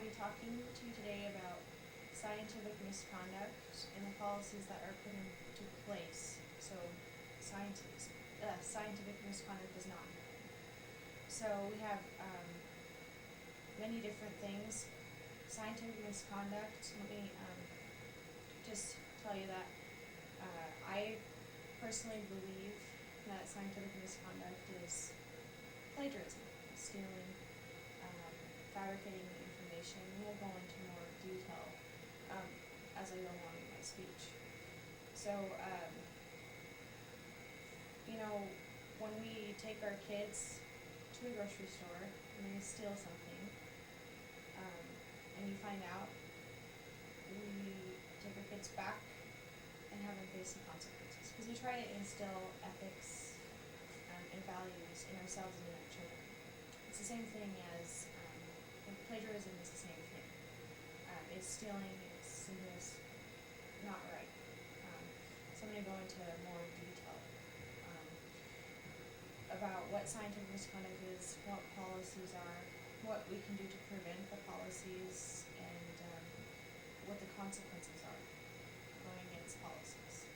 be talking to you today about scientific misconduct and the policies that are put into place. So, scientific misconduct does not happen. So we have many different things. Scientific misconduct. Let me just tell you that I personally believe that scientific misconduct is plagiarism, stealing, fabricating information. We'll go into more detail as I go along in my speech. So, when we take our kids to a grocery store and they steal something, and you find out, we take our kids back and have them face some consequences. Because we try to instill ethics and values in ourselves and in our children. It's the same thing as plagiarism is the same thing. It's stealing, it's something that's not right. So I'm going to go into more detail about what scientific misconduct is, what policies are, what we can do to prevent the policies, and what the consequences are going against policies.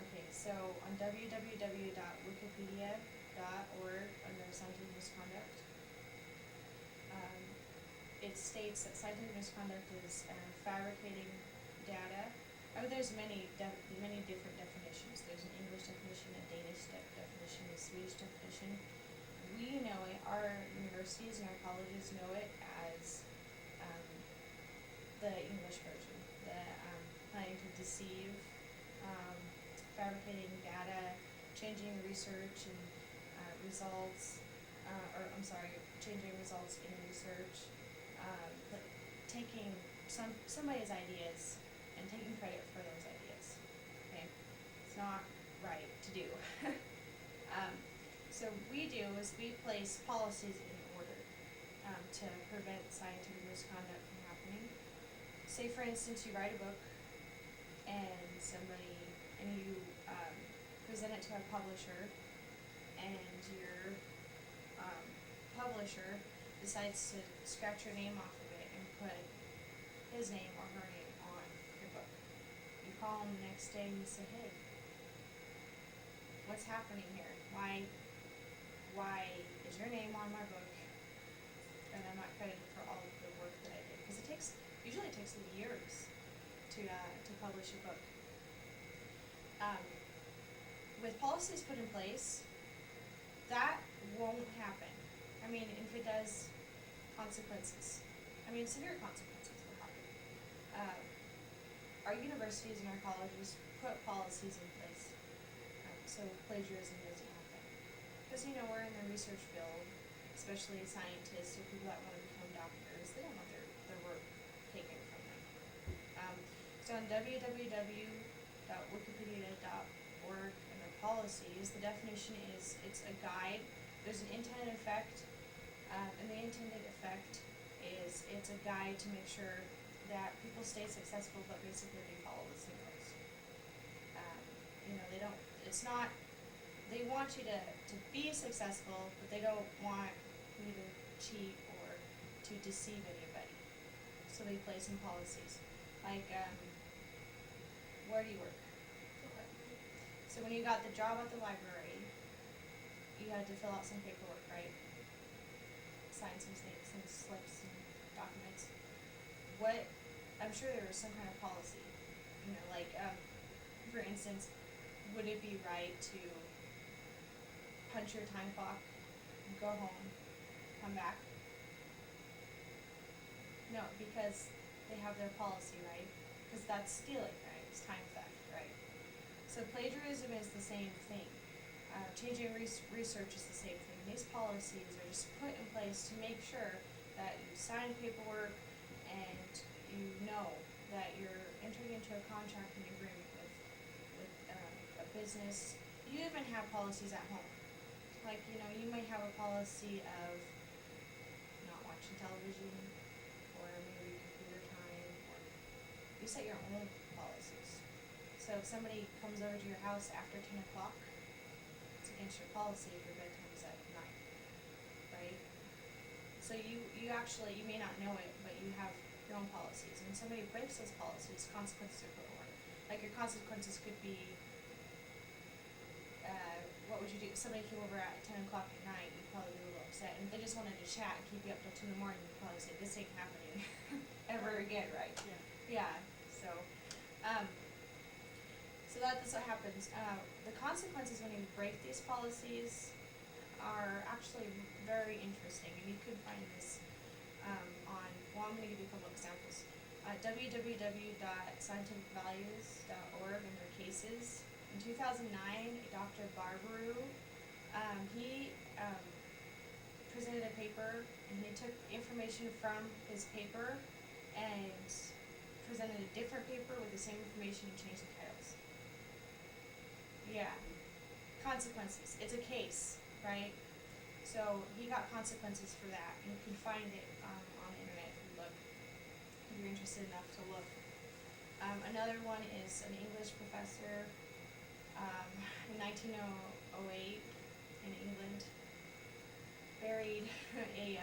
Okay, so on www.wikipedia.org under scientific misconduct, it states that scientific misconduct is fabricating data. There's many different definitions. There's an English definition, a Danish definition, a Swedish definition. We know it, our universities and our colleges know it as the English version, the planning to deceive, fabricating data, changing research and results, changing results in research, taking somebody's ideas and taking credit for those ideas. Okay, it's not right to do. So what we do is we place policies in order to prevent scientific misconduct from happening. Say, for instance, you write a book and you present it to a publisher, and your publisher decides to scratch your name off of it and put his name or her name on your book. You call them the next day and you say, hey, what's happening here? Why is your name on my book and I'm not credited for all of the work that I did? Because usually it takes years to publish a book. With policies put in place, that won't happen. I mean, if it does, severe consequences will happen. Our universities and our colleges put policies in place so plagiarism doesn't happen. Because, we're in the research field, especially scientists or people that want to become doctors. They don't want their work taken from them. So on www.wikipedia.org under policies, the definition is it's a guide. There's an intended effect, and the intended effect is it's a guide to make sure that people stay successful, but basically they follow the same rules. They want you to be successful, but they don't want you to cheat or to deceive anybody. So they place some policies. Like, where do you work? So when you got the job at the library, you had to fill out some paperwork, right? Sign some slips and documents. I'm sure there was some kind of policy. For instance, would it be right to punch your time clock, go home, come back? No, because they have their policy, right? Because that's stealing, right? It's time theft, right? So plagiarism is the same thing. Changing research is the same thing. These policies are just put in place to make sure that you sign paperwork and you know that you're entering into a contract and agreement with a business. You even have policies at home. Like, you might have a policy of not watching television, or maybe computer time, or you set your own policies. So if somebody comes over to your house after 10 o'clock, it's against your policy if your bedtime is at 9, right? So you actually, you may not know it, but you have your own policies. And somebody breaks those policies, consequences are put on it. Like your consequences could be, what would you do? If somebody came over at 10 o'clock at night, you'd probably be a little upset. And if they just wanted to chat and keep you up till 2 in the morning, you'd probably say, this ain't happening ever again, right? Yeah. Yeah, um, so that's what happens. The consequences when you break these policies are actually very interesting, and you could find this on, well, I'm going to give you a couple examples. www.scientificvalues.org under cases. In 2009, Dr. Barbaru, he presented a paper, and he took information from his paper and presented a different paper with the same information and changed the titles. Yeah. Consequences. It's a case, right? So he got consequences for that, and you can find it on the internet if you look, if you're interested enough to look. Another one is an English professor in 1908 in England buried a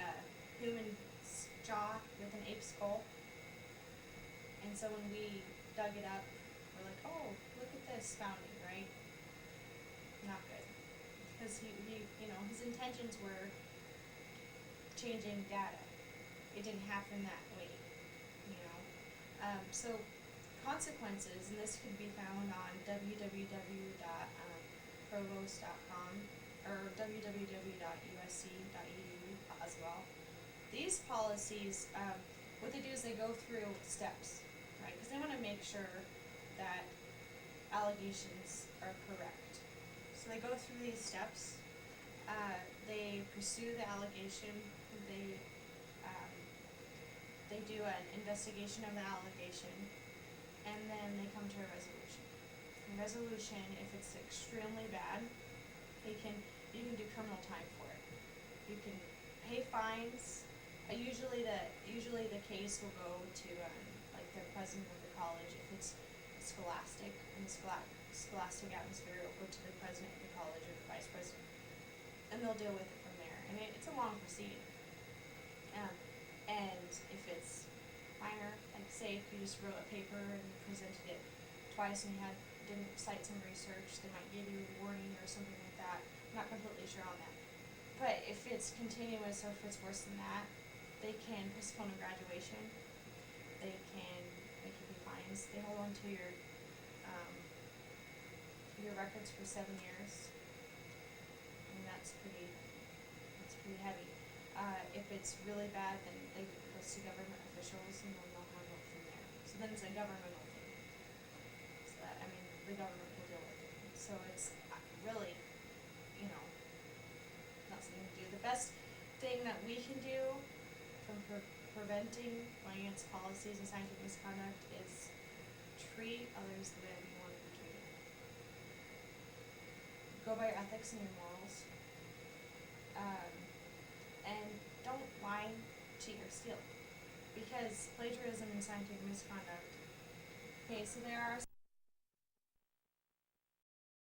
human's jaw with an ape skull. And so when we dug it up, we're like, oh, look at this founding, right? Not good. Because he his intentions were changing data. It didn't happen that way, So consequences, and this can be found on www.provost.com or www.usc.edu as well. These policies, what they do is they go through steps, right? Because they want to make sure that allegations are correct. So they go through these steps. They pursue the allegation. They do an investigation of the allegation, and then they come to a resolution. A resolution, if it's extremely bad, you can do criminal time for it. You can pay fines. Usually the case will go to like the president of the college. If it's scholastic, in the scholastic atmosphere, it will go to the president of the college or the vice president, and they'll deal with it from there. And it's a long proceeding. And if it's minor, like say if you just wrote a paper and presented it twice and you didn't cite some research, they might give you a warning or something like that. I'm not completely sure on that. But if it's continuous or if it's worse than that, they can postpone a graduation. They can make you pay fines. They hold on to your records for 7 years. And that's pretty heavy. If it's really bad, then they go to government officials and then they'll handle it from there. So then it's a governmental thing. So that, the government will deal with it. So it's really, not something to do. The best thing that we can do from preventing going against policies and scientific misconduct is treat others the way that you want to be treated. Go by your ethics and your morals. And don't lie, cheat, or steal. Because plagiarism and scientific misconduct. Okay, so there are